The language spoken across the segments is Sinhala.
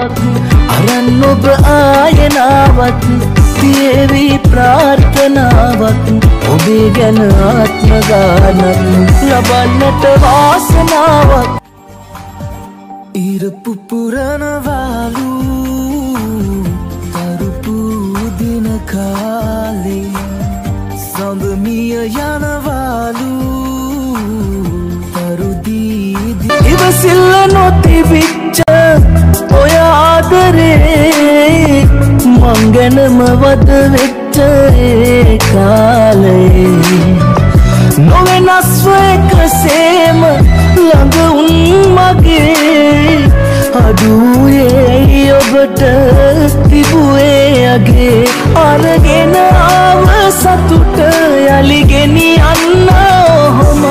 වාසනාවක් අරන් ඔබ ආයනාවක් තියේවි ප්‍රාර්ථනාවක් ඔබේ ගැන ආත්ම ගානක් ලබන්නට වාසනාවක් ඉර පුපුරනවාලු තරුපු දින කාලේ සඳ මිය යනවාලු තරුදී ඉවසිල්ල නොතිබිච්ච ඔය ආදරේ මං ගැනම වද වෙච්ච ඒ කාලේ නොවෙනස්ව එකසේම ළඟ උන් මගේ අඩුවේ ඔබට තිබුවේ අගේ අරගෙන ආව සතුට යලි ගෙනියන්න ඔහොම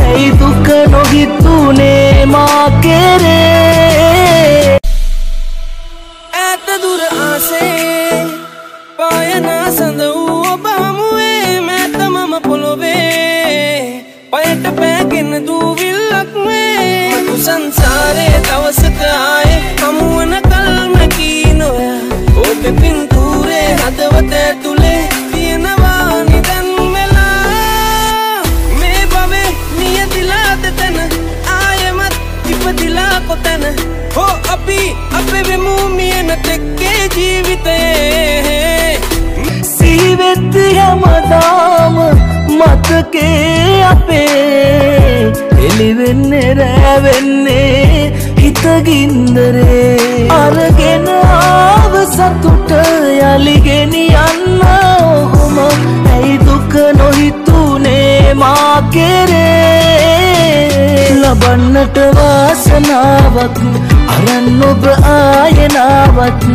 ඇයි දුක නොහිතුනේ මා කෙරේ ඇත දුර ආසේ පායන සඳ වූ ඔබ හමුවේ මෑත මම පොළොවේ පයට පෑගෙන දූවිල්ලක් මේ මතු සංසාරේ දවසක ආයේ හමුවන කල්ම කීනොය ඔබේ පින්තූරේ හදවත ඇතුලේ තියෙනවා නිදන් වෙලා මේ බවේ නියතිලාද තන ආයෙමත් ඉපදිලා කොතන හෝ අපි අපේ වෙමු මියන තෙක්කේ ජීවිතේ සීවෙත් හැමදාම මතකේ අපේ එළිවෙන්නේ රැවෙන්නේ හිතගින්දරේ අරගෙන ආව සතුට යලි ගෙනියන්න ඔහොම ඇයි දුක නොහිතුනේ මා කෙරේ ලබන්නට වාසනාවක් අරන් ඔබ ආයනාවක්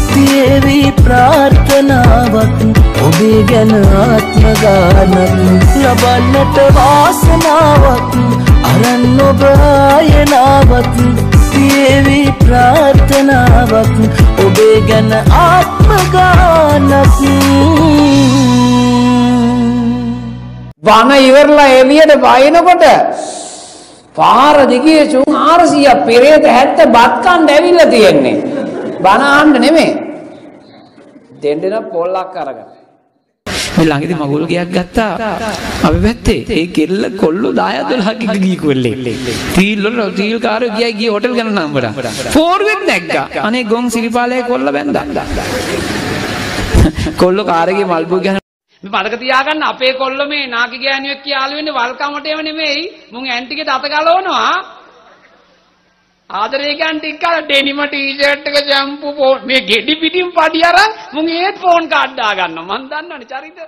තියේවි ප්‍රාර්ථනාවක් ඔබේ ගැන ආත්ම ගානක් ලබන්නට වාසනාවක් අරන් ඔබ ආයනාවක් තියේවි ප්‍රාර්ථනාවක් ඔබේ ගැන ආත්ම ගානක් වන ඉවරලා එළියට වයින්කොට පාර දිගේ 400ක් පෙරේත 70 බත් කන්න ඇවිල්ලා තියෙන්නේ බන ආන්න නෙමෙයි දෙන්නෙන පොල්ලක් අරගෙන මේ ළඟදී මගුල් ගයක් ගත්තා අපි පැත්තේ ඒ කෙල්ල කොල්ලෝ 10 12ක් ගිහි කොල්ලේ තීල් කාරයෝ ගිය හොටල් ගන්න නම්බර ෆෝර්වෙත් නැග්ගා අනේ ගොන් සිරිපාලේ කොල්ල බැන්දා කොල්ලෝ කාරේ මල්බු ගහන මේ පළක තියාගන්න අපේ කොල්ල මේ නාකි ගෑණියෙක් කියාලු වෙන්නේ වල්කමටේම නෙමෙයි මුන් ඇන්ටිගේ දත ගලවනවා ආදරේ ගන්න ටික කල ඩෙනිම ටී-ෂර්ට් එක ජම්පු මේ ගෙඩි පිටින් පඩි අරන් මුන් ඒත් ෆෝන් කාඩ් දා ගන්නවා මන් දන්නවනේ චරිත